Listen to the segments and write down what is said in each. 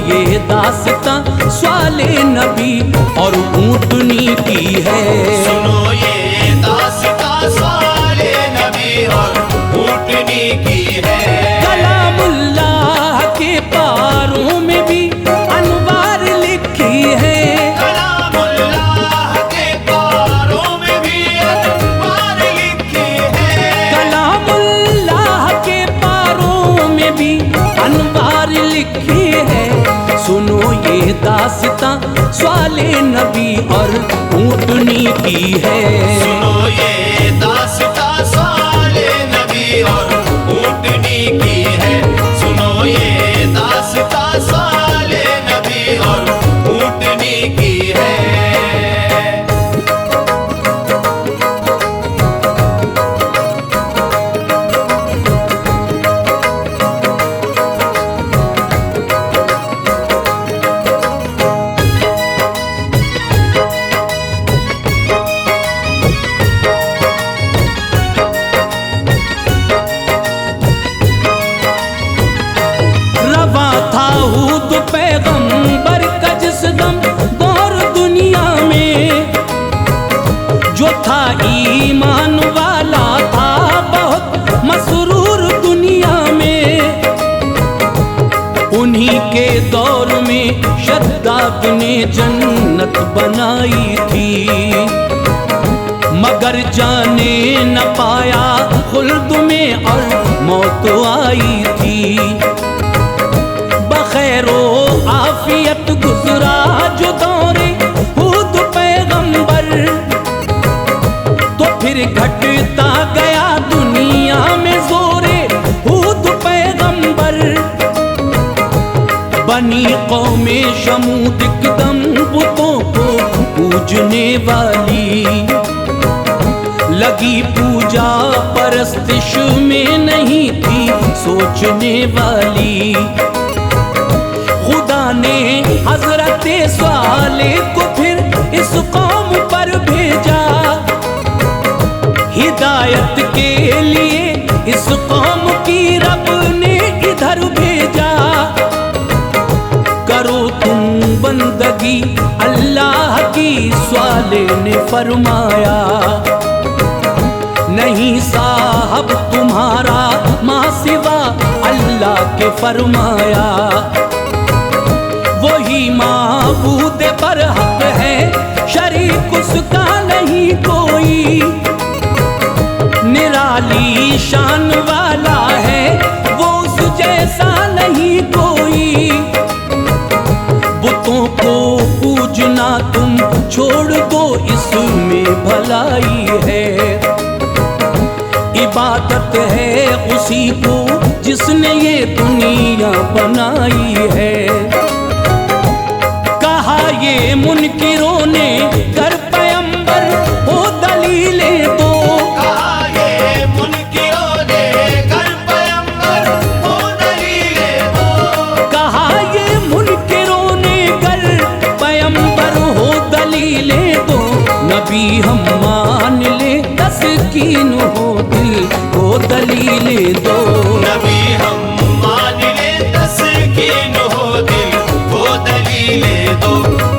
ये दास्तां सवाले नबी और ऊँटनी की है। सुनो ये दास्तां सवाले नबी और ऊँटनी की है। कलामुल्लाह के पारों में भी अनवार लिखी है। कलामुल्लाह के पारों में भी अनवार लिखी है। कलामुल्लाह के पारों में भी अनवार लिखी है। सुनो ये दास्तां सवाले नबी और ऊँटनी की है। सुनो ये दास्तां सवाले नबी और ऊँटनी की है। सुनो ये दास्तां सवाले नबी और ऊँटनी की है। रवा था हूद पैगंबर का जिस दम दौर दुनिया में, जो था ईमान वाला था बहुत मसरूर दुनिया में। उन्हीं के दौर में शद्दाद ने जन्नत बनाई थी, मगर जाने न पाया खुल्द में और मौत आई थी। बखैरो आफियत गुजरा जो दौरे हूद पैगंबर, तो फिर घटता गया दुनिया में जोरे हूद पैगंबर। बनी कौमे शमूद एकदम बुतों को पूजने वाली, लगी पूजा परस्तिश में नहीं थी सोचने वाली। खुदा ने हजरत स्वाले को फिर इस कौम पर भेजा, हिदायत के लिए इस कौम की रब ने इधर भेजा। करो तुम बंदगी अल्लाह की, स्वाले ने फरमाया। नहीं साहब तुम्हारा माँ सिवा अल्लाह के फरमाया। वही माबूद बरहक है, शरीक उसका नहीं कोई। निराली शान वाला है, वो उस जैसा नहीं कोई। बुतों को पूजना तुम छोड़ दो, इसमें भलाई है। इबादत है उसी को जिसने ये दुनिया बनाई है। कहा ये मुनकिरों ने कर पैगंबर हो दलीलें दो। कहा ये मुनकिरों ने कर पैगंबर हो दलीलें दो। कहा ये मुनकिरों ने कर पैगंबर हो दलीलें दो। नबी हम मान ले तस्कीन हो दिल को दलीलें दो। नबी हम मान ले तस्कीन हो दिल को दलीलें दो।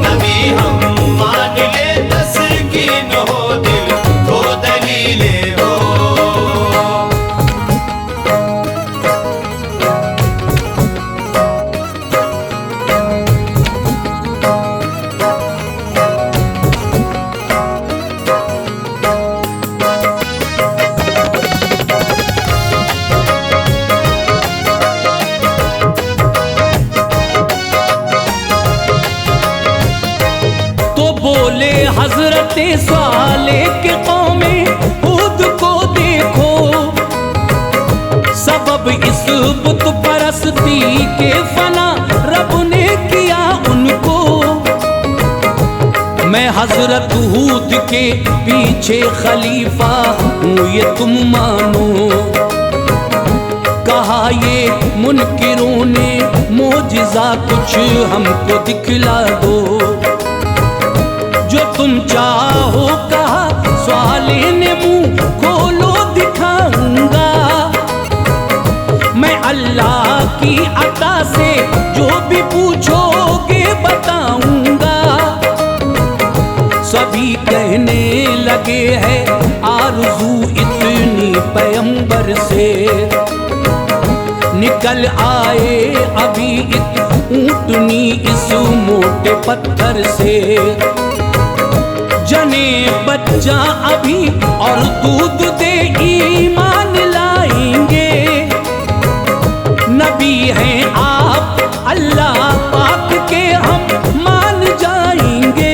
नबी हम मान ले तस्कीन हो दिल को दलीलें दो। बोले हजरत स्वाले के कौमे हूद को देखो, सबब इस बुत परस्ती के फना रब ने किया उनको। मैं हजरत हूद के पीछे खलीफा हूँ ये तुम मानो। कहा ये मुनकिरों ने मोजिज़ा कुछ हमको दिखला दो, जो तुम चाहो। कहा स्वाले ने मुंह खोलो दिखाऊंगा, मैं अल्लाह की अता से जो भी पूछो कहने लगे है आरज़ू इतनी पैगंबर से, निकल आए अभी एक ऊँटनी इस मोटे पत्थर से। जने बच्चा अभी और दूध दे ईमान लाएंगे, नबी हैं आप अल्लाह पाक के हम मान जाएंगे।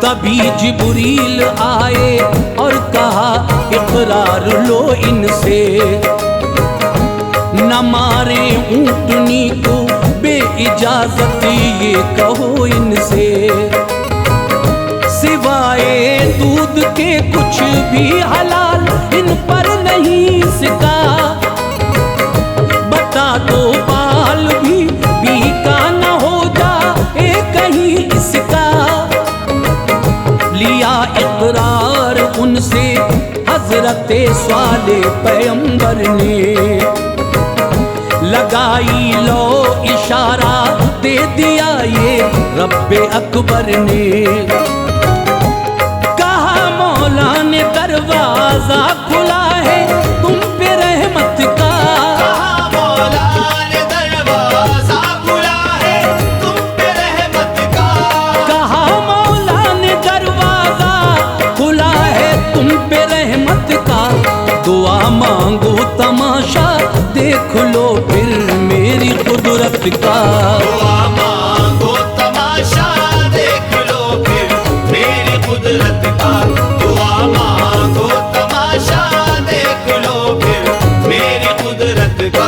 तभी जिब्रील आए और कहा इकरार लो इनसे, न मारे ऊँटनी को बेइजाजत ये कहो इनसे। सिवाए दूध के कुछ भी हलाल इन पर नहीं इसका, बता दो बाल भी बीका न हो जाए कहीं इसका। लिया इकरार उनसे हजरत स्वाले पैगंबर ने, लगाई लो इशारा दे दिया ये रब्बे अकबर ने। कहा मौला ने दरवाजा खुला है तुम पे रहमत का, कहा मौला ने दरवाजा खुला है तुम पे रहमत का, कहा मौला ने दरवाजा खुला है तुम पे रहमत का। दुआ मांगो तमाशा देख लो फिर मेरी कुदरत का, दुआ मांगो तमाशा देख लो फिर मेरी कुदरत का, दुआ मांगो तमाशा देख लो फिर मेरी कुदरत का।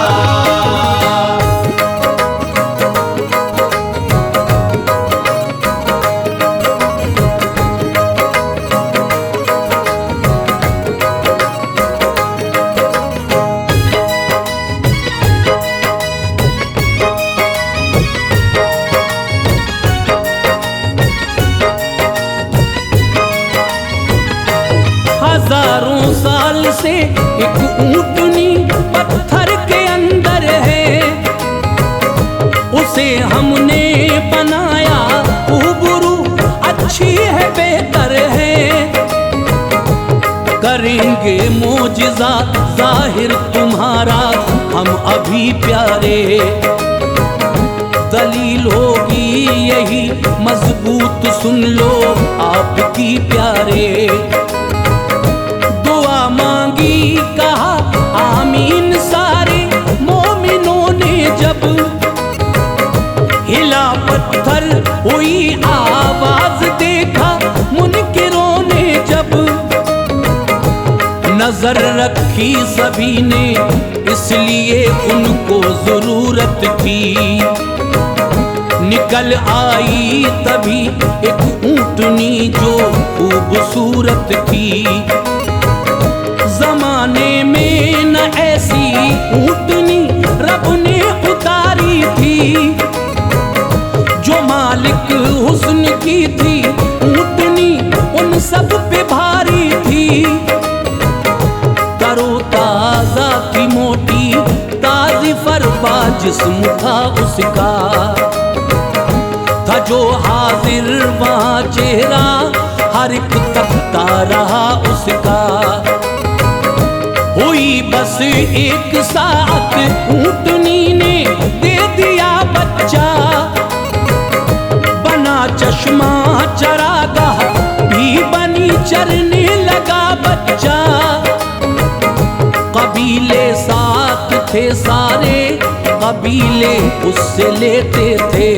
हजारों साल से एक ऊँटनी पत्थर के अंदर है, उसे हमने बनाया उबरू अच्छी है बेहतर है। करेंगे मोजिज़ा जाहिर तुम्हारा हम अभी प्यारे, दलील होगी यही मजबूत सुन लो आपकी प्यारे। दुआ मांगी कहा आमीन सारे मोमिनों ने जब, हिला पत्थर हुई आवाज देखा मुनकिरों ने जब। नजर रखी सभी ने इसलिए उनको जरूरत थी, निकल आई तभी एक ऊँटनी जो खूबसूरत थी। जमाने में न ऐसी ऊँटनी रब ने उतारी थी, जो मालिक हुस्न की थी ऊँटनी उन सब पे भारी थी। तरोताजा की मोटी ताजी फरबा जिस्म था उसका, था जो हाजिर वहाँ चेहरा हर एक तकता रहा उसका। हुई बस एक साथ ऊँटनी ने दे दिया बच्चा, बना चश्मा चरागाह भी बनी चरने लगा बच्चा। कबीले साथ थे सारे कबीले उससे लेते थे,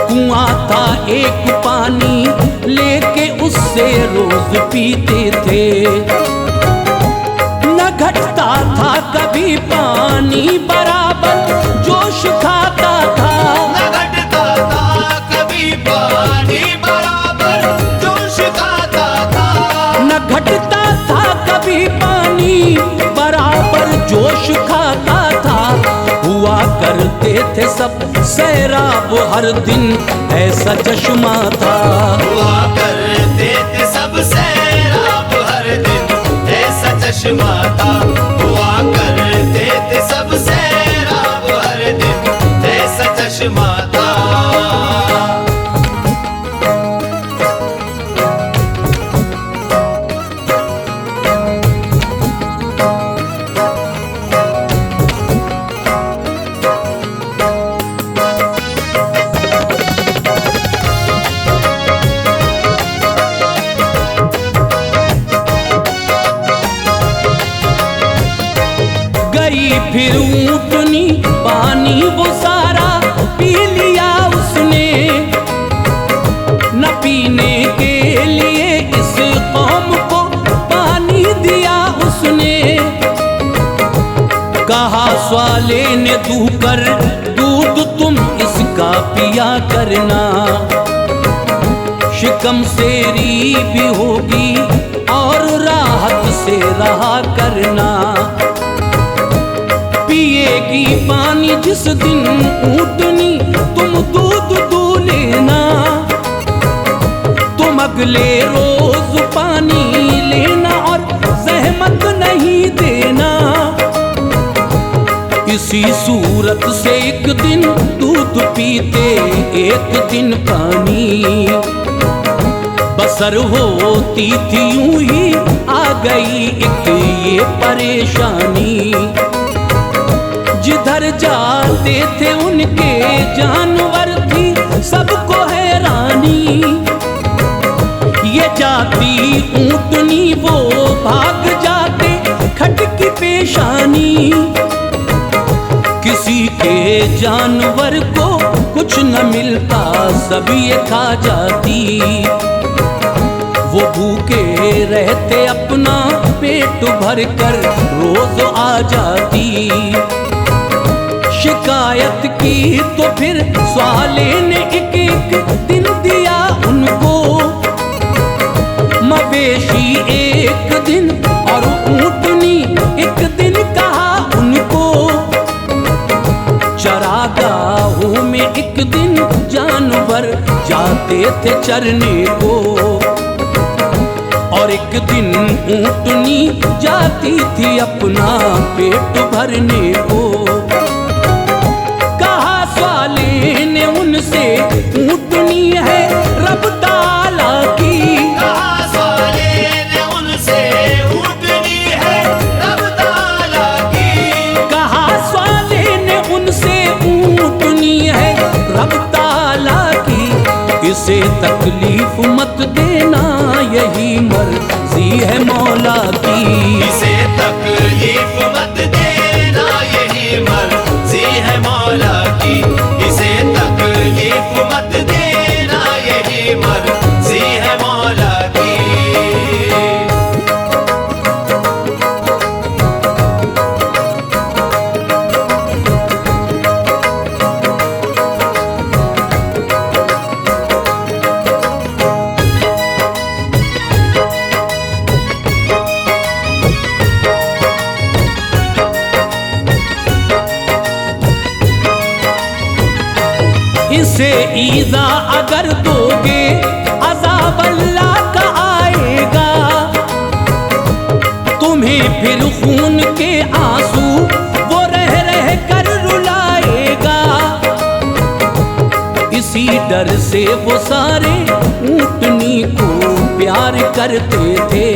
कुआं था एक पानी लेके उससे रोज पीते थे। घटता था कभी पानी बराबर जोश खाता था, न घटता था कभी पानी बराबर जोश खाता था, न घटता था कभी पानी बराबर जोश खाता था। हुआ करते थे सब सैराब हर दिन ऐसा चश्मा था, हुआ करते थे सब सैराब हर दिन ऐसा चश्मा था, हुआ करते थे सब सैराब हर दिन ऐसा चश्मा था। वाले ने दूकर दूध तुम इसका पिया करना, शिकम सेरी भी होगी और राहत से रहा करना। पिएगी पानी जिस दिन ऊँटनी तुम दूध दू लेना, तुम अगले रोज पानी लेना और जहमत नहीं देना। इसी सूरत से एक दिन दूध पीते एक दिन पानी, बसर होती थी यूं ही आ गई एक ये परेशानी। जिधर जाते थे उनके जानवर थी सबको हैरानी, ये जाती ऊँटनी वो भाग जाते खटकी पेशानी। किसी के जानवर को कुछ न मिलता सब ये खा जाती, वो भूखे रहते अपना पेट भर कर रोज आ जाती। शिकायत की तो फिर स्वाले ने एक एक दिन दिया उनको, मवेशी एक दिन और ऊँटनी एक दिन कहा उनको। चरागाहों में एक दिन जानवर जाते थे चरने को, और एक दिन ऊँटनी जाती थी अपना पेट भरने को। कहा स्वाले ने उनसे ऊँटनी है रब ताला की, कहा स्वाले ने उनसे ऊँटनी है रब ताला की, कहा स्वाले ने उनसे ऊँटनी है रब ताला की। इसे तकलीफ मत देना यही मर्जी है मौला की, इसे तकलीफ मत देना यही मर्जी है मौला की, इसे तकलीफ मत देना यही मर्जी है मौला की। इसे ईज़ा अगर दोगे अज़ाब अल्लाह का आएगा, तुम्हें फिर खून के आंसू वो रह रह कर रुलाएगा। इसी डर से वो सारे ऊँटनी को प्यार करते थे,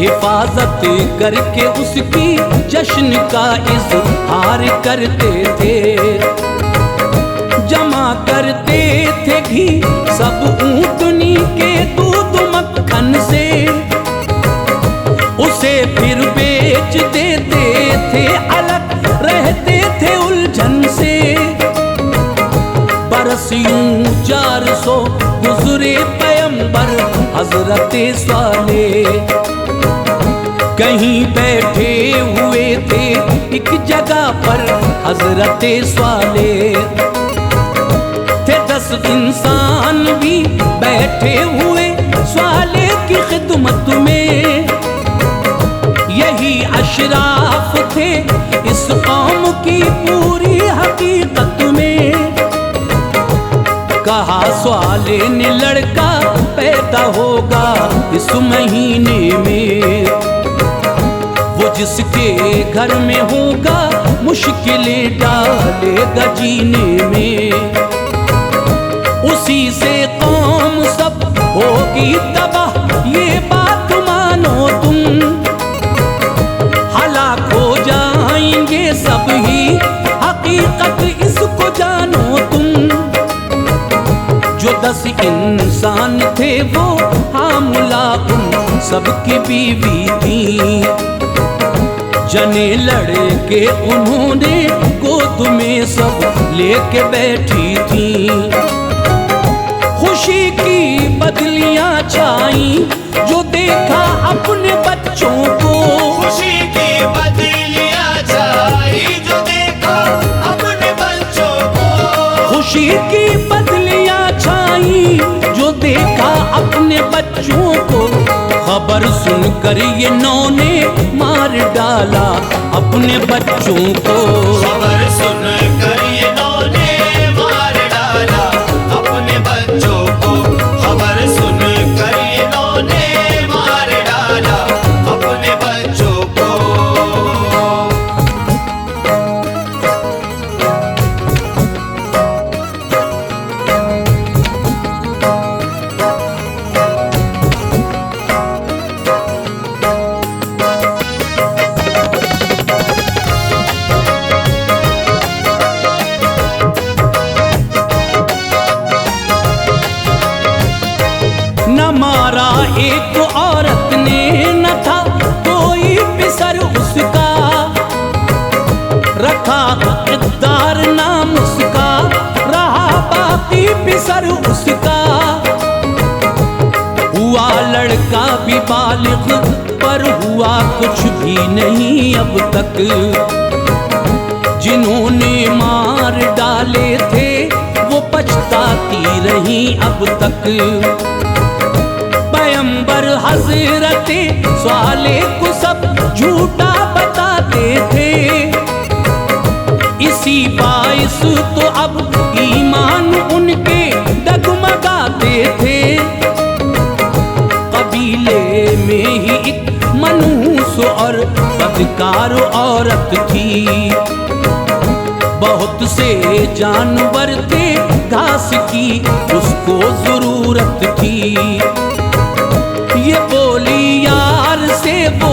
हिफाजत करके उसकी जश्न का इज़हार करते थे। जमा करते थे घी सब ऊँटनी के दूध मक्खन से, उसे फिर बेच देते थे अलग रहते थे उलझन से। बरस यूं 400 गुजरे पैगंबर हजरत स्वाले, कहीं बैठे हुए थे एक जगह पर हजरत स्वाले। थे 10 इंसान भी बैठे हुए स्वाले की खिदमत में, यही अशराफ थे इस कौम की पूरी हकीकत में। कहा स्वाले ने लड़का पैदा होगा इस महीने में, वो जिसके घर में होगा मुश्किलें डालेगा जीने में। उसी से कौम सब होगी तबाह ये बात मानो तुम, हलाक हो जाएंगे सब ही हकीकत इसको जानो तुम। जो 10 इंसान थे वो हामुला उन सबकी बीवी थी, जने लड़के उन्होंने गोद में सब लेके बैठी थी। खुशी की बदलियां छाई जो देखा अपने बच्चों को, खुशी की बदलियां छाई खुशी की बदलियां छाई, जो देखा अपने बच्चों को, खबर सुनकर ये नौ ने मार डाला अपने बच्चों को। खबर सुनकर ये नौ ने मार डाला अपने बच्चों को। खबर सुनकर ये नौ ने मार डाला अपने बच्चों को। न मारा एक औरत ने, न था कोई पिसर उसका, रखा इक़्तिदार नाम उसका, रहा बाकी पिसर उसका। हुआ लड़का भी बालिग, पर हुआ कुछ भी नहीं अब तक। जिन्होंने मार डाले थे वो पछताती रही अब तक। पैगंबर हज़रते साले को सब झूठा बताते थे, इसी बाइस तो अब ईमान उनके डगमगाते थे। कबीले में ही एक मनहूस और बदकार औरत थी, बहुत से जानवर थे घास की उसको जरूरत थी। ये बोली यार से वो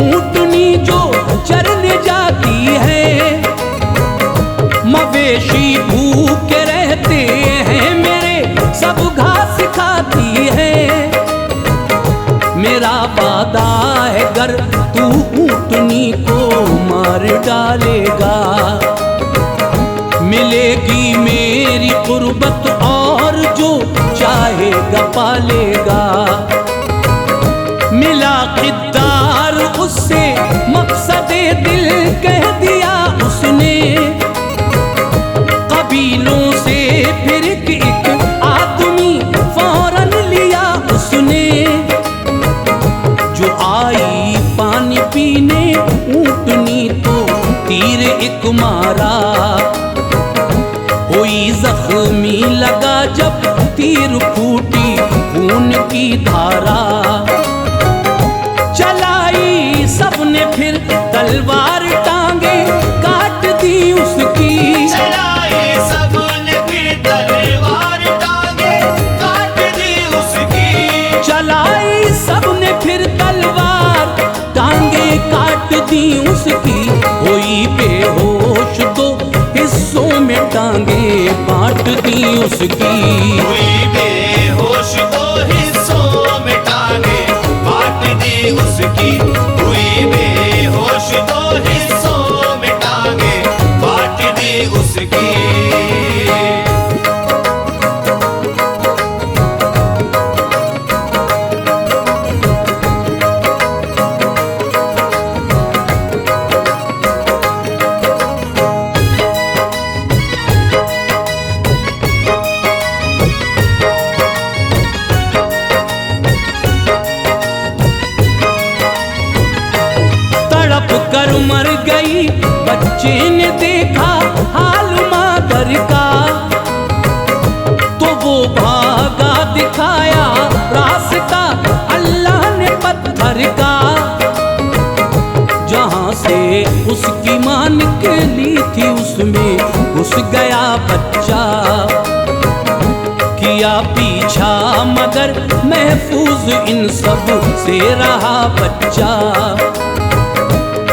ऊँटनी जो चरने जाती है, मवेशी भूखे रहते हैं मेरे सब घास खाती है। मेरा वादा है गर तू ऊँटनी को मार डालेगा, मिलेगी मेरी कुर्बत और जो चाहेगा पालेगा। मिला किरदार उससे मकसदे दिल कह दिया उसने, कबीलों से फिर एक आदमी फौरन लिया उसने। जो आई पानी पीने ऊँटनी तो तीर एक मारा, कोई जख्मी लगा जब तीर फूटी खून की धारा। चलाई सबने फिर तलवार टांगे काट दी उसकी, चलाई सबने फिर तलवार टांगे काट दी उसकी। चलाई सबने फिर तलवार टांगे काट दी उसकी। हुई बेहोश तो हिस्सों में टांगे बांट दी उसकी। हुई बेहोश तो हिस्सों में टांगे बांट दी उसकी। हुई बेहोश तो हिस्सों में टांगे बांट दी उसकी। कर मर गई बच्चे ने देखा हाल मादर का, तो वो भागा दिखाया रास्ता अल्लाह ने पत्थर का। जहां से उसकी मां निकली थी उसमें घुस गया बच्चा, किया पीछा मगर महफूज इन सब से रहा बच्चा।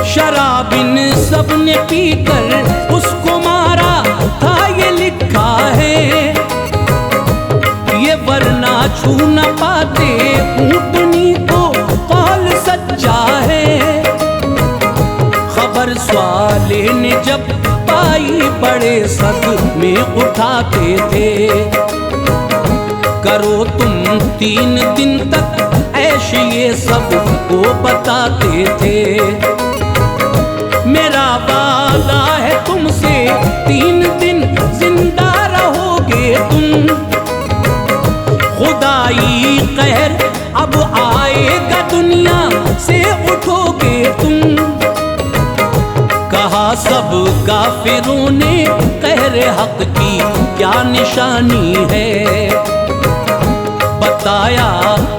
शराब इन सब ने पीकर उसको मारा था ये लिखा है, ये वरना छू न पाते ऊँटनी को कौल सच्चा है। खबर स्वाले ने जब पाई बड़े सद में उठाते थे, करो तुम 3 दिन तक ऐश ये सब को बताते थे। मेरा वादा है तुमसे 3 दिन जिंदा रहोगे काफिरों ने कहरे हक की क्या निशानी है। बताया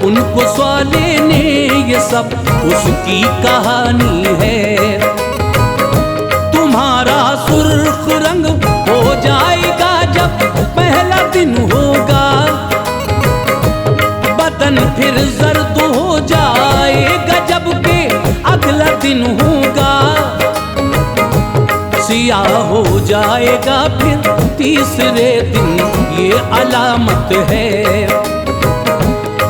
उनको स्वाले ने ये सब उसकी कहानी है। तुम्हारा सुर्ख रंग हो जाएगा जब पहला दिन होगा, बदन फिर जर्द हो जाएगा जबकि अगला दिन होगा। सियाह हो जाएगा फिर तीसरे दिन, ये अलामत है।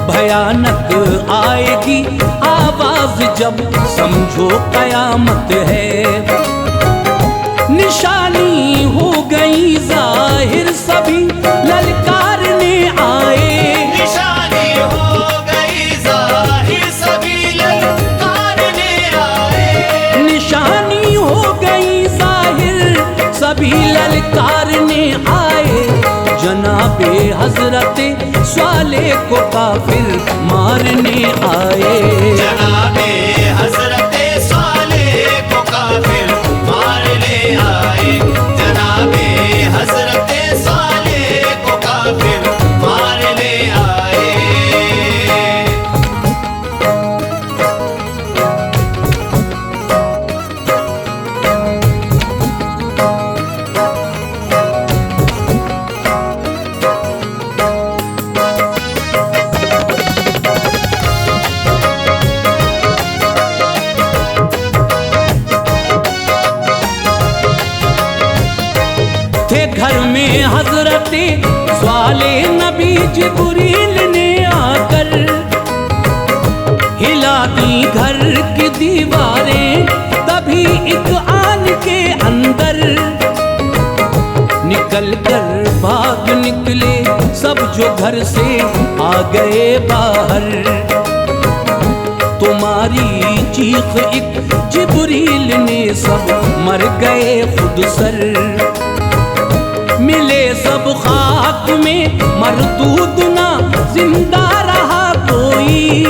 भयानक आएगी आवाज जब समझो कयामत है। निशानी हो गई जाहिर सभी ललकारने आए। निशानी हो गई जाहिर सभी ललकारने आए। निशानी हो गई जाहिर सभी ललकारने आए। जनाबे हजरते स्वाले को काफिर मारने आए। जनाबे हजरते स्वाले को काफिर मारने आए। जनाबे हजरते स्वाले को काफिर मारने आए। थे घर में हजरते स्वाले नबी जिब्रील ने आकर हिला दी घर की दीवारें। तभी एक आन के अंदर निकल कर भाग निकले सब जो घर से आ गए बाहर। तुम्हारी चीख एक जिब्रील ने सब मर गए खुद सर। मिले सब खाक में मरदूद ना जिंदा रहा कोई।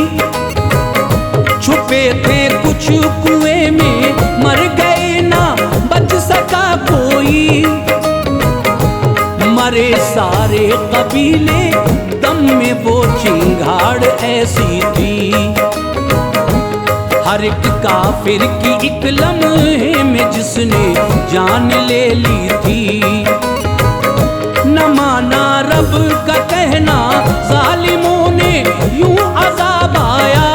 छुपे थे कुछ कुएं में मर गए ना बच सका कोई। मरे सारे कबीले दम में वो चिंगाड़ ऐसी थी। हर एक काफिर की एक लम्हे में जिसने जान ले ली थी। न माना रब का कहना जालिमों ने यूं अज़ाब आया।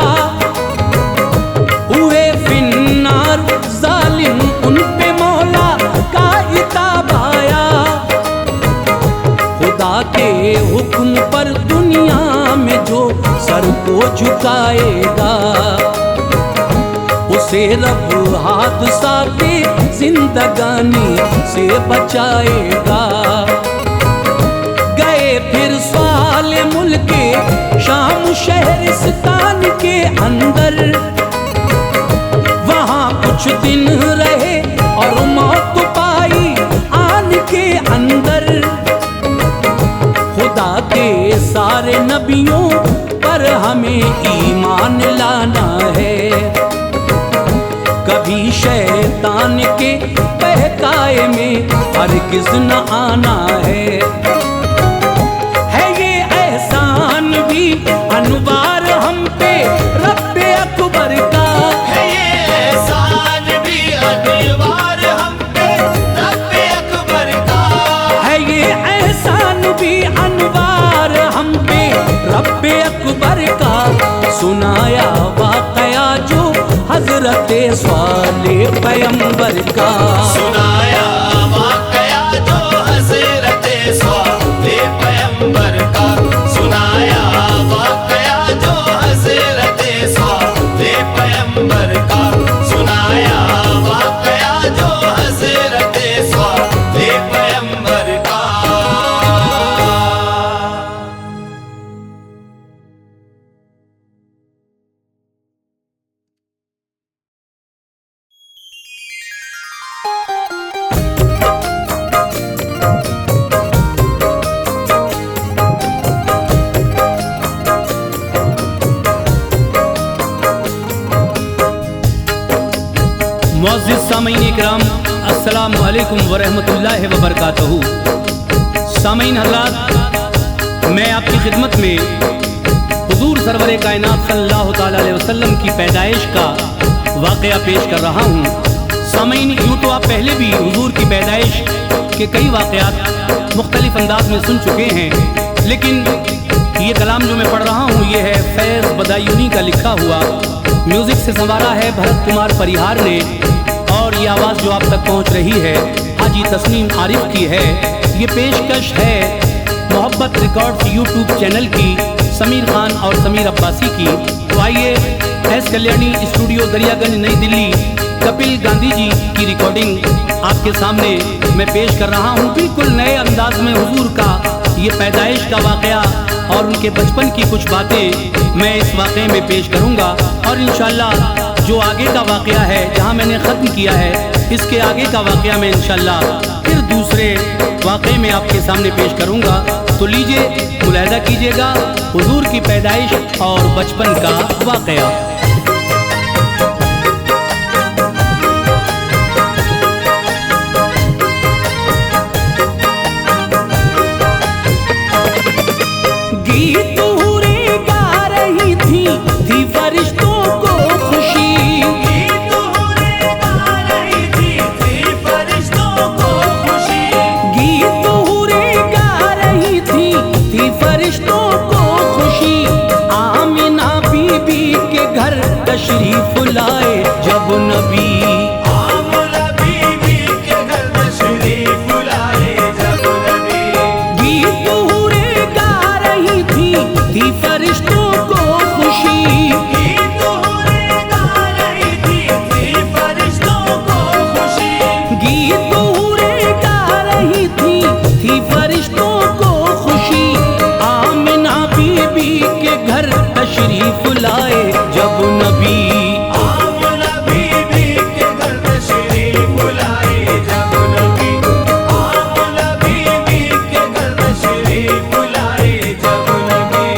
हुए फिन्नार जालिम उन पे मौला का इताब आया। खुदा के हुक्म पर दुनिया में जो सर को झुकाएगा उसे रब हादसा के जिंदगानी से बचाएगा। फिर स्वाले मुल्के शाम शहरिस्तान के अंदर वहाँ कुछ दिन रहे और मौत पाई आन के अंदर। खुदा के सारे नबियों पर हमें ईमान लाना है। कभी शैतान के बहकाए में हरगिज़ न आना है। अनवार हम पे रब्बे अकबर का है। ये एहसान भी अनवार हम पे रब्बे अकबर का है। ये एहसान भी अनवार हम पे रब्बे अकबर का। सुनाया वाकया जो हजरते स्वाले पैगंबर का। सुनाया वाकया जो हजरते स्वाले पैगंबर का। सुनाया वाकया जो हजरते स्वाले पैगंबर का। सुनाया वाकया जो हजरते स्वाले पैगंबर का। अस्सलामु अलैकुम वरहमतुल्लाहि वबरकातुहू। सामीन हज़रात, मैं आपकी खिदमत में हुजूर सरवरे कायनात सल्लल्लाहु ताला अलैहि वसल्लम की पैदाइश का वाक़या पेश कर रहा हूँ। सामीन, यूँ तो आप पहले भी हुजूर की पैदाइश के कई वाक़यात मुख्तलिफ अंदाज में सुन चुके हैं, लेकिन ये कलाम जो मैं पढ़ रहा हूँ ये है फैज़ बदायूनी का लिखा हुआ, म्यूज़िक से संवारा है भरत कुमार परिहार ने, और ये आवाज़ जो आप तक पहुँच रही है हाजी तस्नीम आरिफ की है। ये पेशकश है मोहब्बत रिकॉर्ड्स यूट्यूब चैनल की, समीर खान और समीर अब्बासी की। तो आइए, एस कल्याणी स्टूडियो दरियागंज नई दिल्ली, कपिल गांधी जी की रिकॉर्डिंग आपके सामने मैं पेश कर रहा हूँ। बिल्कुल नए अंदाज में हुजूर का ये पैदाइश का वाक़या और उनके बचपन की कुछ बातें मैं इस वाक़े में पेश करूँगा, और इंशाअल्लाह जो आगे का वाक़या है जहाँ मैंने ख़त्म किया है, इसके आगे का वाक़या मैं इंशाअल्लाह फिर दूसरे वाक़े में आपके सामने पेश करूँगा। तो लीजिए, मुलाहिज़ा कीजिएगा हुजूर की पैदाइश और बचपन का वाक़या। गीत हुरे गा रही थी फरिश्तों को खुशी, गीत हुरे गा रही थी फरिश्तों को खुशी, गीत हुरे गा रही थी फरिश्तों को खुशी। आमिना बीबी के घर तशरीफ लाए जब नबी, आमिना बीबी के घर तशरीफ लाए जब नबी। गीत हुरे गा रही थी फरिश्तों को खुशी, गीत हुरे गा रही थी फरिश्तों को खुशी, गीत हुरे गा रही थी फरिश्तों को खुशी। आमिना बीबी के घर तशरीफ लाए जब नबी, आमिना बीबी के घर तशरीफ लाए जब नबी, आमिना बीबी के घर तशरीफ लाए जब नबी।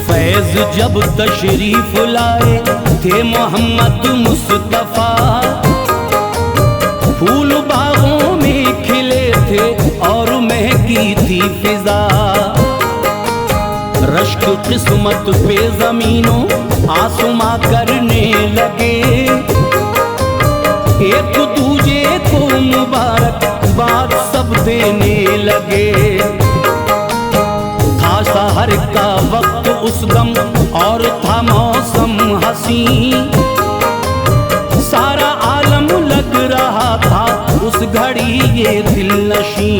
फैज जब तशरीफ लाए थे मोहम्मद मुस्तफा, फूल बागों में खिले थे और महकी थी फिजा। रश्क किस्मत पे जमीनों आसमां करने लगे, एक दूजे को मुबारकबाद सब देने लगे। था सहर का वक्त उस दम और था मौसम हसी, सारा आलम लग रहा था उस घड़ी ये दिल नशी।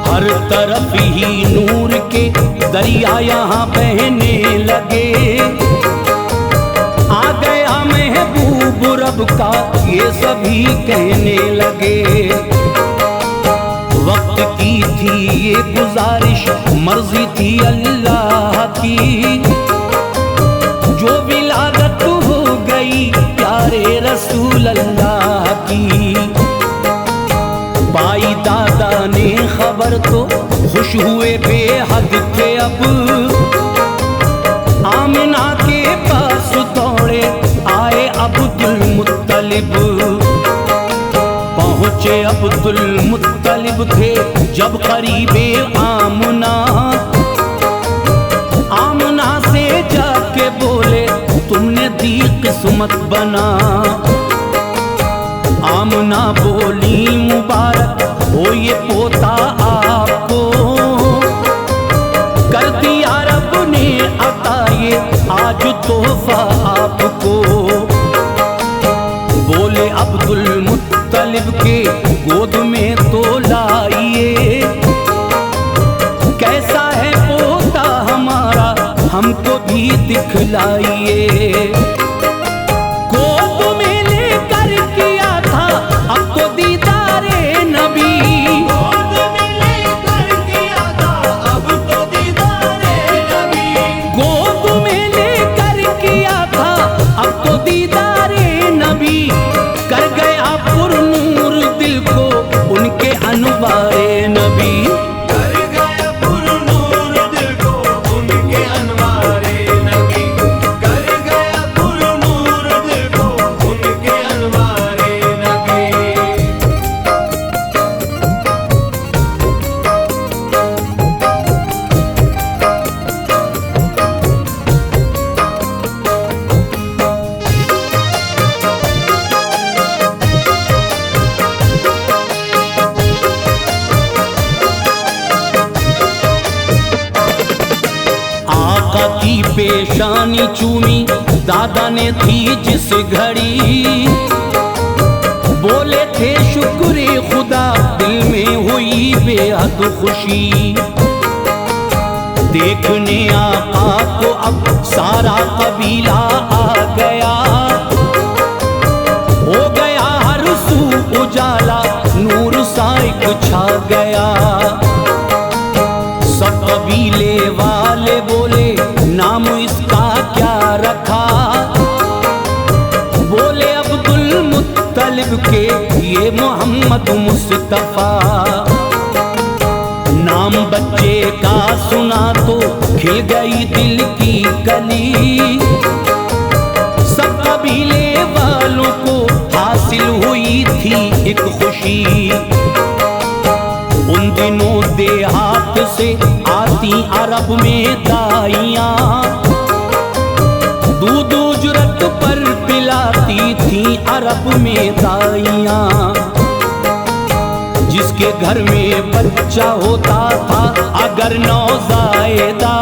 हर तरफ ही नूर के दरिया यहाँ बहने लगे, आ गया महबूब रब का ये सभी कहने लगे। वक्त की थी ये गुजारिश, मर्जी थी अल्लाह की, जो विलादत हो गई प्यारे रसूल अल्लाह की। बाई दादा ने खबर तो खुश हुए बेहद थे अब, आमिना के पास दौड़े आए अब्दुल मुत्तलिब। पहुँचे अब्दुल मुत्तलिब थे जब करीबे आमना, आमना से जाके बोले तुमने दी किस्मत बना। आमना बोली मुबारक हो ये पोता आपको, कर दिया रब ने अता ये आज तोहफा आपको। बोले अब्दुल मुत्तलिब के गोद में तो लाइए, कैसा है पोता हमारा हमको भी दिखलाइए। गोद में लेकर किया था अब तो दीदारे नबी, गोद में लेकर किया था अब तो दीदारे नबी, गोद पेशानी चूमी दादा ने थी जिस घड़ी, बोले थे शुक्र खुदा, दिल में हुई बेहद खुशी। देखने आका को अब सारा कबीला आ गया, हो गया हर सू उजाला, नूर साइक छा गया। सब कबीले वाले बोले नाम इसका क्या रखा, बोले अब्दुल मुत्तलिब के ये मोहम्मद मुस्तफा। नाम बच्चे का सुना तो खिल गई दिल की कली, सब कबीले वालों को हासिल हुई थी एक खुशी। उन दिनों देहात से आती अरब में दाइयां, दूध उजरत पर पिलाती थी अरब में दाइयां। जिसके घर में बच्चा होता था अगर नौज़ायदा,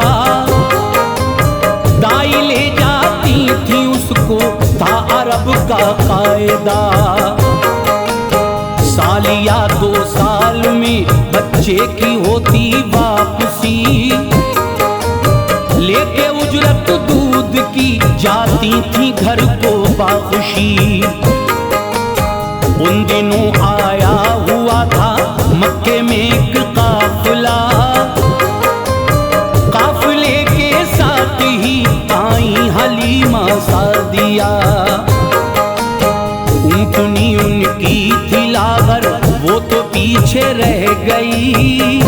दाई ले जाती थी उसको, था अरब का कायदा। साल या 2 साल में बच्चे की होती वापसी, लेके उजरत दूध की जाती थी घर को बाखुशी। उन दिनों आया हुआ था मक्के में एक काफिला, काफिले के साथ ही आई हलीमा सादिया। ऊँटनी उनकी थी लागर, वो तो पीछे रह गई,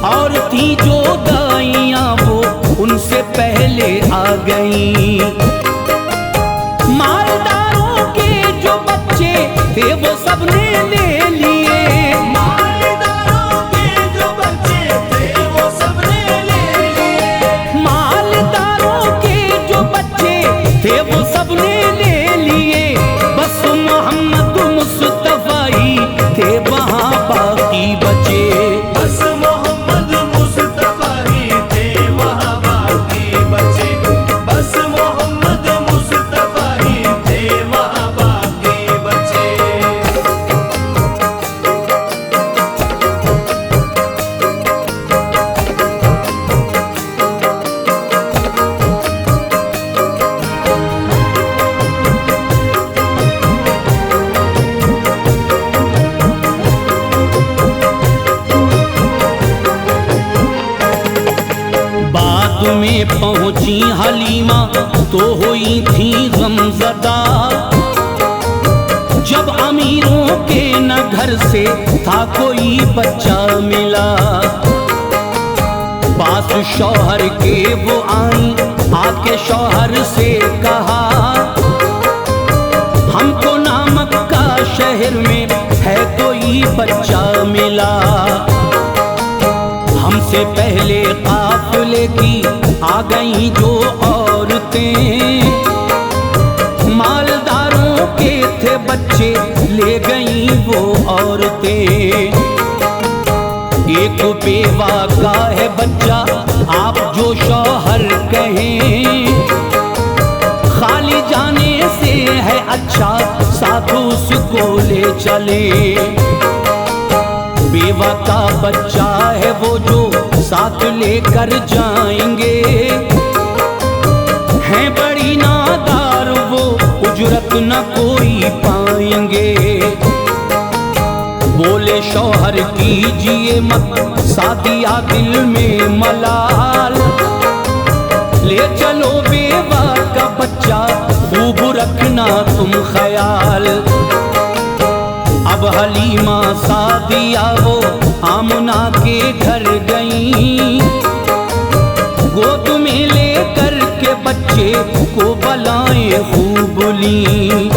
और थी जो दाइयाँ वो उनसे पहले आ गई। मालदारों के जो बच्चे थे वो सबने ले लिए, मालदारों के जो बच्चे थे वो सबने ले लिए, मालदारों के जो बच्चे थे वो सबने ले लिए। बस मोहम्मद मुस्तफा ही थे वहाँ बाकी बचे, बस मोहम्मद मुस्तफा ही थे वहाँ बाकी बचे, बस मोहम्मद मुस्तफा ही थे वहाँ बाकी बचे। बाद में पहुंची हलीमा तो हुई थी गमज़दा, जब अमीरों के न घर से था कोई बच्चा मिला। पास शौहर के वो आई, आके शौहर से कहा, हमको ना मक्का शहर में है कोई बच्चा मिला। हमसे पहले काफिले की आ गई जो औरतें, मालदारों के थे बच्चे ले गई वो औरतें। एक बेवा का है बच्चा आप जो शौहर कहें, खाली जाने से है अच्छा साथ उसको ले चले। बेवा का बच्चा है वो जो साथ लेकर जाएंगे, हैं बड़ी नादार वो उजरत न कोई पाएंगे। बोले शौहर कीजिए मत सादिया दिल में मलाल, ले चलो बेवा का बच्चा खूब रखना तुम ख्याल। अब हलीमा सादिया वो आमना के घर गई, गोद में लेकर के बच्चे को बलाएं खूब ली।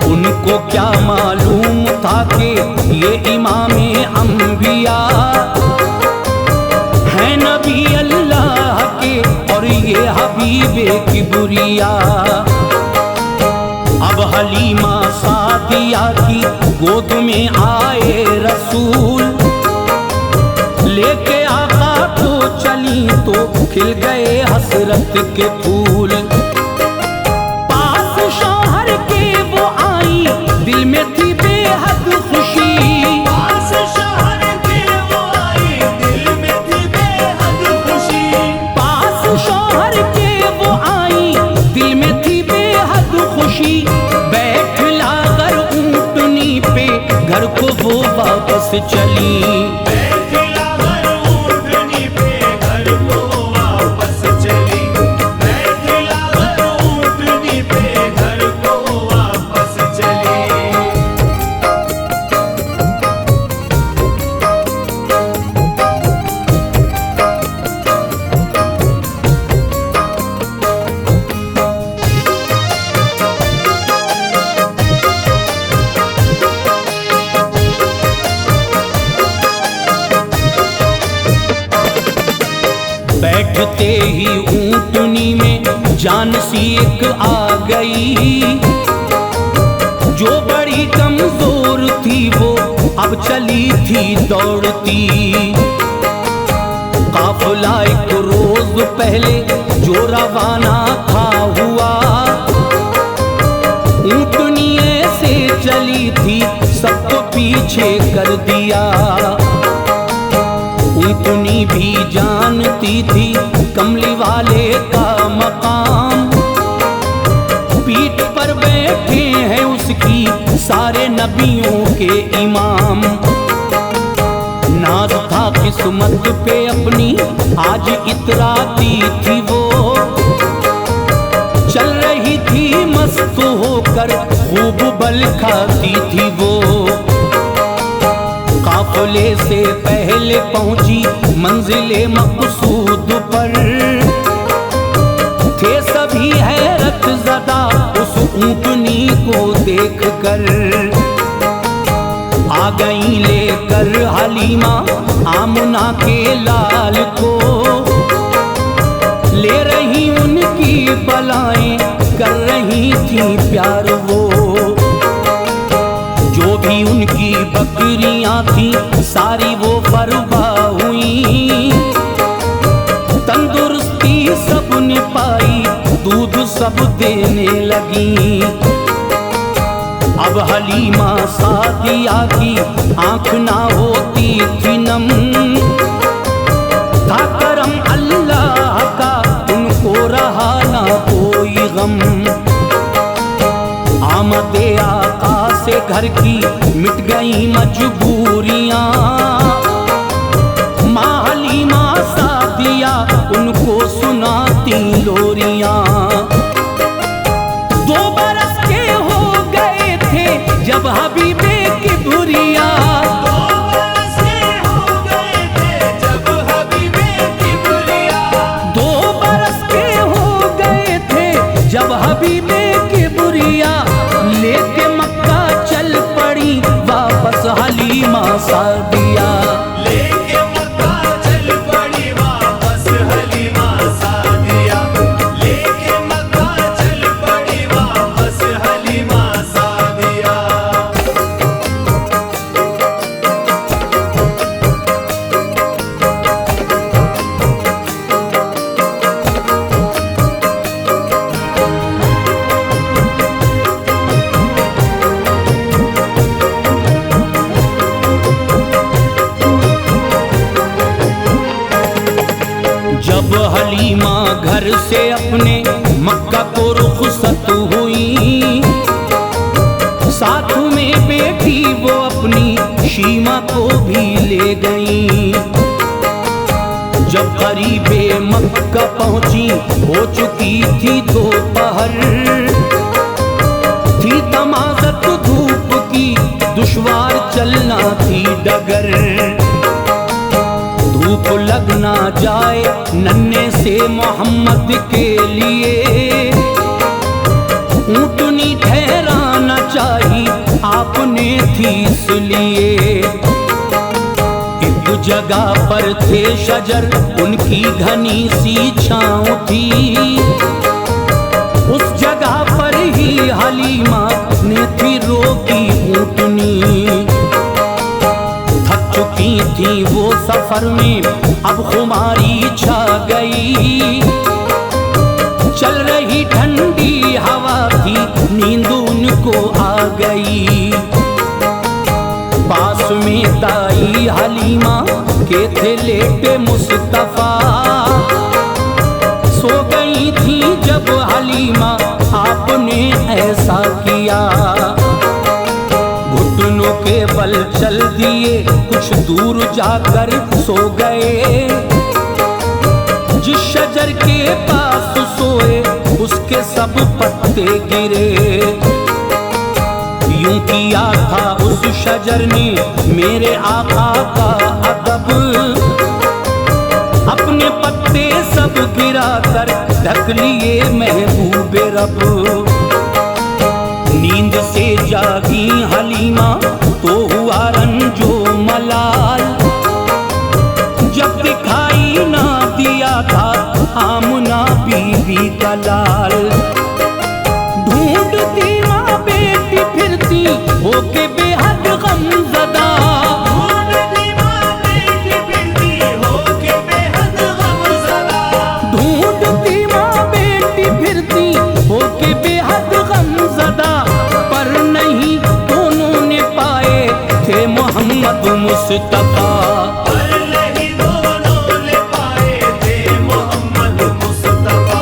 उनको क्या मालूम था कि ये इमामे अंबिया है नबी अल्लाह के और ये हबीबे किबरिया। अब हलीमा सादिया की गोद में आए रसूल, लेके आका को चली तो खिल गए हसरत के फूल। पास शौहर के वो आई, दिल में थी बेहद खुशी। पास शौहर के वो आई, दिल में थी बेहद खुशी। पास शौहर के वो आई, दिल में थी बेहद खुशी। बैठ लाकर ऊँटनी पे घर को वो वापस चली। बैठते ही ऊँटनी में जान सी एक आ गई। जो बड़ी कमजोर थी वो अब चली थी दौड़ती। काफिला एक रोज पहले जो रवाना था हुआ, ऊँटनी ऐसे चली थी सबको पीछे कर दिया। ऊँटनी भी जानती थी कमली वाले का मकाम। पीठ पर बैठे हैं उसकी सारे नबियों के इमाम। नाज था किस्मत पे अपनी आज इतराती थी वो। चल रही थी मस्त होकर खूब बल खाती थी वो। काफिले से पहले पहुंची मंजिले मकसूद पर। थे सभी हैरत ज़दा उस ऊँटनी को देख कर। आ गई लेकर हलीमा आमना के लाल को। ले रही उनकी बलाएं कर रही थी प्यार वो। जो भी उनकी बकरियां थी सारी वो फरवा हुई। तंदुरुस्ती सब ने पाई, दूध सब देने लगी। अब हलीमा सादिया की आंख ना होती थी नम। था करम अल्लाह का उनको रहा ना कोई गम। आमदे आका से घर की मिट गई मजबूरियां। माँ हलीमा सादिया उनको सुनाती लोरियां। 2 बरस के हो गए थे जब हबीबे की बुरिया। 2 बरस के हो गए थे जब हबीबे की बुरिया। 2 बरस के हो गए थे जब हबीबे की बुरिया। लेके मक्का चल पड़ी वापस हलीमा सादिया। लेके मक्का चल पड़ी वापस हलीमा सादिया। लेके मक्का चल पड़ी वापस हलीमा सादिया। जब हलीमा घर से अपने मक्का को रुखसत हुई। साथ में बेटी वो अपनी शीमा को भी ले गई। जब करीबे मक्का पहुंची हो चुकी थी दोपहर। थी तमाज़त धूप की दुश्वार चलना थी डगर। धूप लग ना जाए नन्हे से मोहम्मद के लिए। ऊँटनी ठहराना चाहिए आपने थी इसलिए। एक जगह पर थे शजर उनकी घनी सी छाँव थी। उस जगह पर ही हलीमा ने थी रोकी ऊँटनी। थक चुकी थी वो सफर में अब खुमारी हलीमा के थे लेटे मुस्तफा। सो गई थी जब हलीमा आपने ऐसा किया, घुटनों के बल चल दिए कुछ दूर जाकर सो गए। जिस शजर के पास सोए उसके सब पत्ते गिरे। यूं किया था उस शजर ने मेरे आका का अदब, अपने पत्ते सब गिरा कर ढक लिए महबूबे रब। नींद से जागी हलीमा तो हुआ रंजो मलाल, जब दिखाई ना दिया था आमना बीबी का लाल। ढूंढती माँ बेटी फिरती होके बेहद गमज़दा, ढूंढती माँ बेटी फिरती होके बेहद गमज़दा, ढूंढती माँ बेटी फिरती होके बेहद गमज़दा। पर नहीं दोनों ने पाए थे मोहम्मद मुस्तफा। पर नहीं दोनों ने पाए थे मोहम्मद मुस्तफा,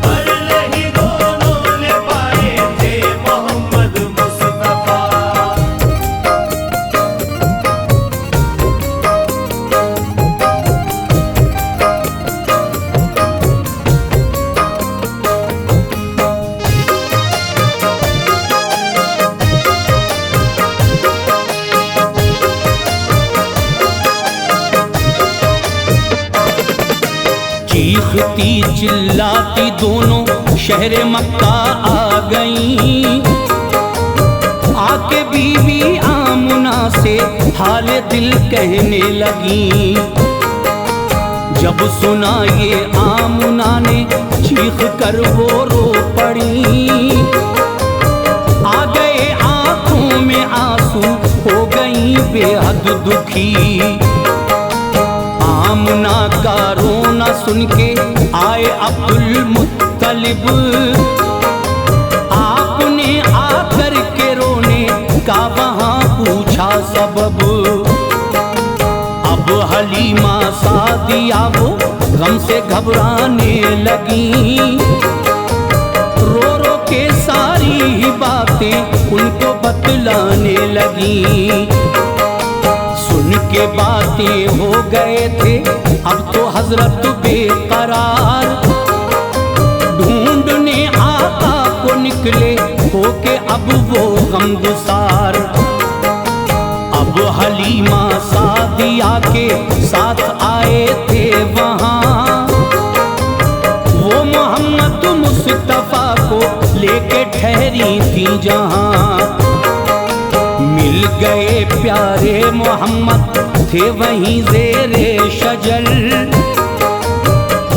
पर नहीं दोनों ने पाए थे मोहम्मद मुस्तफा। चीखती चिल्लाती दोनों शहर मक्का आ गईं, आके बीबी आमुना से हाल दिल कहने लगी। जब सुना ये आमुना ने चीख कर वो रो पड़ी, आ गए आंखों में आंसू हो गई बेहद दुखी। आमना का रोना सुन के आए अब्दुल मुत्तलिब, आपने आकर के रोने का वहाँ पूछा सबब। अब हलीमा सादिया वो गम से घबराने लगी, रो रो के सारी ही बातें उनको बतलाने लगी। सुन के बातें हो गए थे अब तो हजरत बेकरार, ढूंढने आका को निकले होके अब वो गमगुसार। अब हलीमा सादिया के साथ आए थे वहाँ, वो मोहम्मद मुस्तफा को लेके ठहरी थी जहाँ। मिल गए प्यारे मोहम्मद थे वहीं ज़ेरे शजर,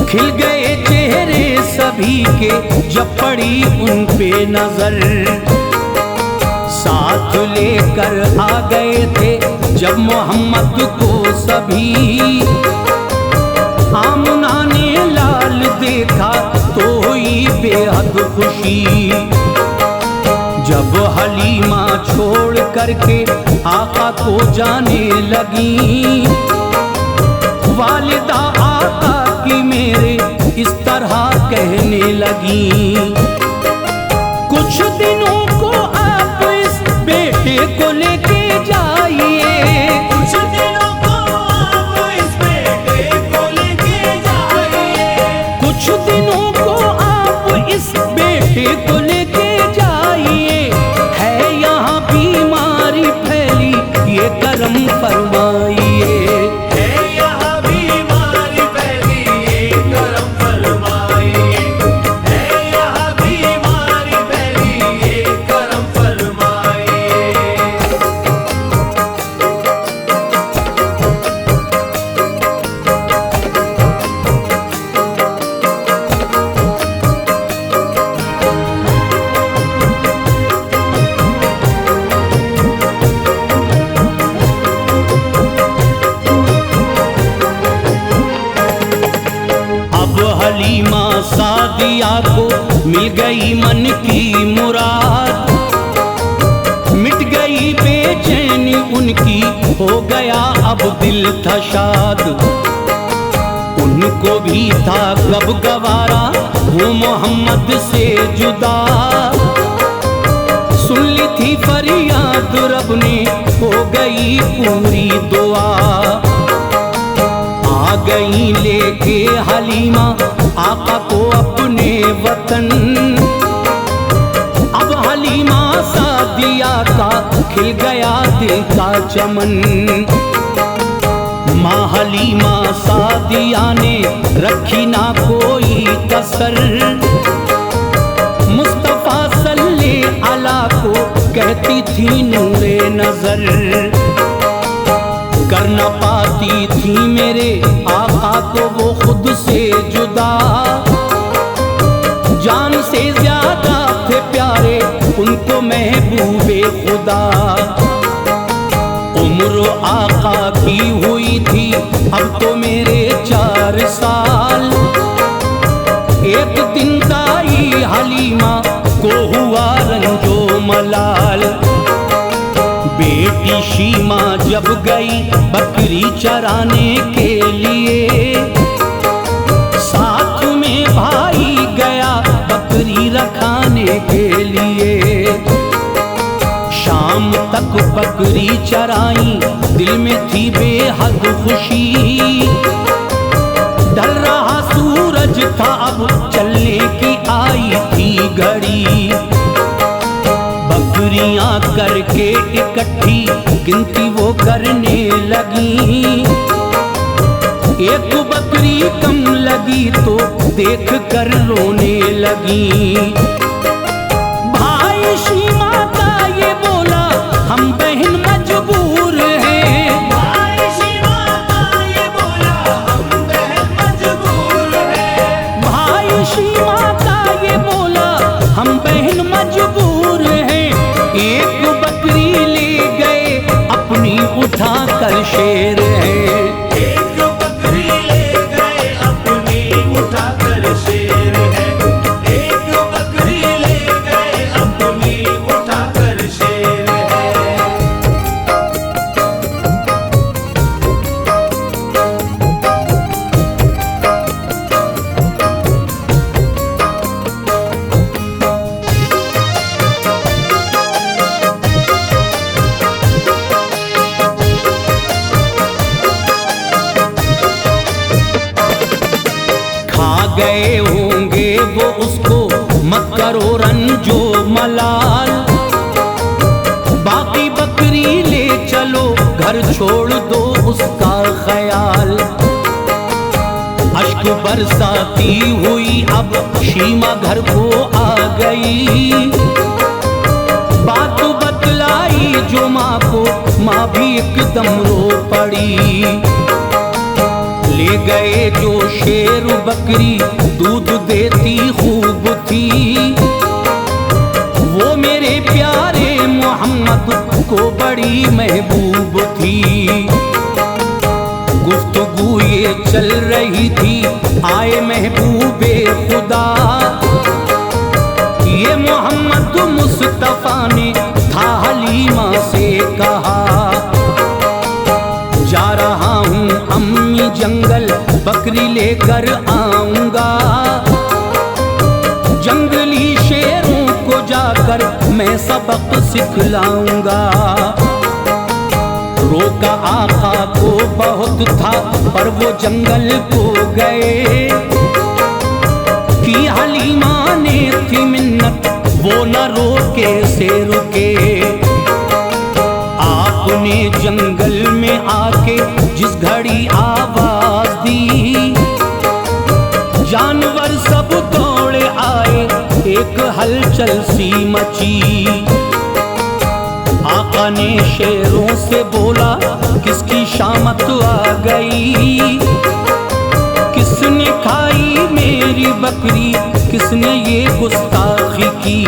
खिल गए चेहरे सभी के जब पड़ी उन पे नजर। साथ लेकर आ गए थे जब मोहम्मद को सभी, आमना ने लाल देखा तो हुई बेहद खुशी। जब हलीमा छोड़ करके आका को जाने लगी, वालिदा आका की मेरे इस तरह कहने लगी। कुछ दिनों को आप इस बेटे को लेके जाइए, कुछ दिनों को आप इस बेटे को लेके जाइए, कुछ दिनों को आप इस बेटे को लेके जाइए। है यहाँ बीमारी फैली ये करम फरमाइए, है यहाँ बीमारी फैली ये करम फरमाइए, है यहाँ बीमारी फैली ये करम फरमाइए। हलीमा सादिया को मिल गई मन की मुराद, मिट गई बेचैनी उनकी उनकी हो गया अब दिल था शाद। उनको भी था कब गवारा हूँ मोहम्मद से जुदा। सुन ली थी फरियाद रब ने हो गई पूरी दुआ। आ गई लेके हलीमा आका को अपने वतन। अब हलीमा सादिया का खिल गया दिल का चमन। माँ हलीमा सादिया ने रखी ना कोई कसर। मुस्तफा सल्ले अला को कहती थी नूरे नजर। कर न पाती थी मेरे आका को वो खुद से जुदा। जान से ज्यादा थे प्यारे उनको महबूबे खुदा। उम्र आका की हुई थी अब तो मेरे 4 साल। एक दिन दाई हलीमा को हुआ रंजो मलाल। बेटी शीमा जब गई बकरी चराने के लिए। साथ में भाई गया बकरी रखाने के लिए। शाम तक बकरी चराई दिल में थी बेहद खुशी। ढल रहा सूरज था अब चलने की आई थी घड़ी। बकरियां करके इकट्ठी गिनती वो करने लगी। एक बकरी कम लगी तो देख कर रोने लगी। भाई शीमा का ये बोला हम बहन मजबूर हैं। भाई शीमा का ये बोला हम बहन मजबूर हैं। भाई शीमा का ये बोला हम बहन मजबूर हैं। एक बकरी ले गए अपनी उठा कर शेर है। एक बकरी ले गए अपनी उठा कर शेर है। एक बकरी ले गए अपनी उठा कर शेर है। गए होंगे वो उसको मत करो रंजो मलाल। बाकी बकरी ले चलो घर छोड़ दो उसका ख्याल। अश्क बरसाती हुई अब शीमा घर को आ गई। बात बतलाई जो माँ को माँ भी एकदम रो पड़ी। ले गए जो शेर बकरी दूध देती खूब थी। वो मेरे प्यारे मोहम्मद को बड़ी महबूब थी। गुफ्तगू ये चल रही थी आए महबूबे खुदा। ये मोहम्मद मुस्तफा ने था हलीमा से कहा। जा रहा हूँ अम्मी जंगल बकरी लेकर आऊंगा। जंगली शेरों को जाकर मैं सबक सिखलाऊंगा। रोका आका को बहुत था पर वो जंगल को गए। कि हलीमा ने थी मिन्नत वो न रोके से रुके। आपने जंगल में आके जिस घड़ी आवाज दी। जानवर सब दौड़े आए एक हलचल सी मची। आका ने शेरों से बोला किसकी शामत आ गई। किसने खाई मेरी बकरी किसने ये गुस्ताखी की।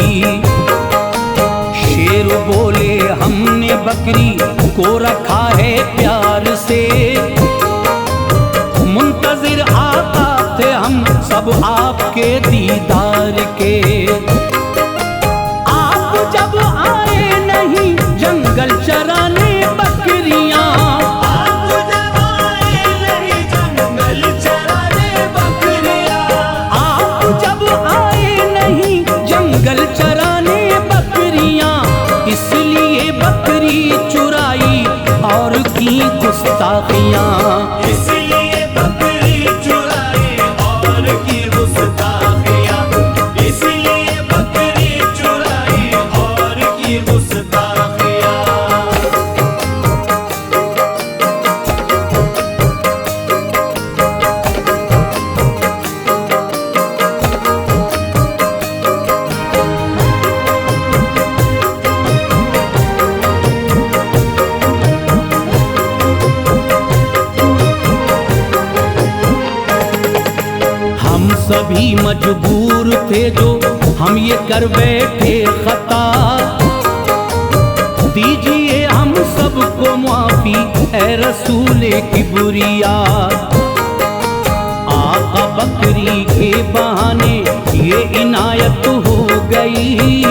शेर बोले हमने बकरी को रखा है प्यार से। मुंतजिर आका थे हम सब आपके दीदार के। आप जब आए नहीं जंगल चराने बकरी गुस्ताखियां। इसलिए बकरी चुराई और की गुस्ताखियां, इसलिए बकरी चुराई और की गुस्ताखियां। हम सभी मजबूर थे जो हम ये कर बैठे खता, दीजिए हम सबको माफी ए रसूल किबरिया। आका बकरी के बहाने ये इनायत हो गई,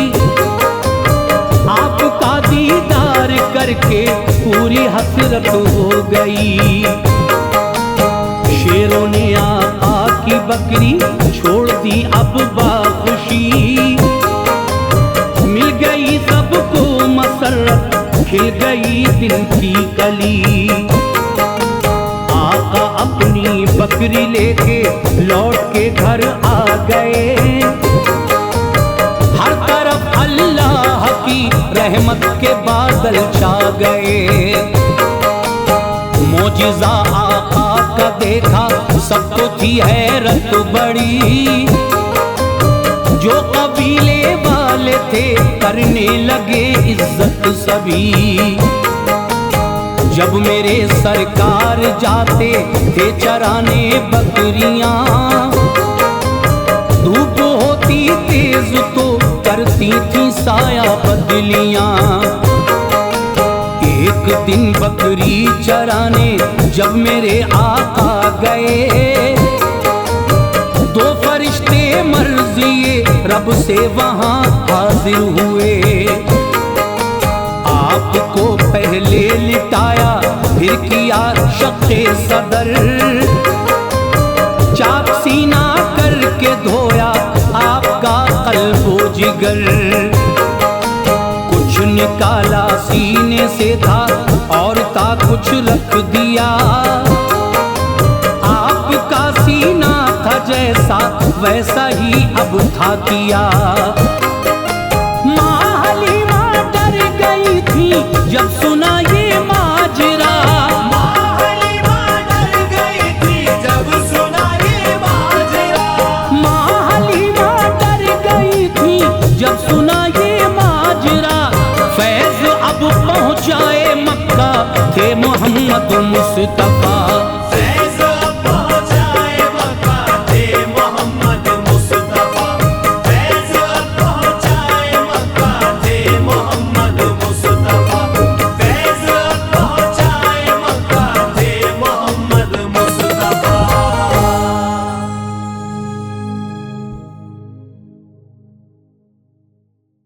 आपका दीदार करके पूरी हसरत हो गई। शेरों ने आका की बकरी छोड़ दी अब बाखुशी, मिल गई सबको मसरत, खिल गई दिल की कली। आका अपनी बकरी लेके लौट के घर आ गए, हर तरफ अल्लाह की रहमत के बादल छा गए। मोजिज़ा आका का देखा सबको थी हैरत बड़ी, जो कबीले वाले थे करने लगे इज्जत सभी। जब मेरे सरकार जाते थे चराने बकरियां, धूप होती तेज तो करती थी साया बदलियां। एक दिन बकरी चराने जब मेरे आका गए, दो फरिश्ते मर्ज़िए रब से वहां हाजिर हुए। आपको पहले लिटाया फिर किया शक़्क़े सदर, चाक सीना करके धोया आपका क़ल्बो जिगर। कुछ निकाला सीने से था और था कुछ रख दिया, आपका सीना था जैसा वैसा ही अब था किया। माँ हलीमा डर गई थी जब सुना ये माजरा, माँ हलीमा डर गई थी जब सुना ये माजरा, माँ हलीमा डर गई थी जब सुना ये माजरा। फैज़ अब पहुँचाए मक्का थे मोहम्मद मुस्तफा,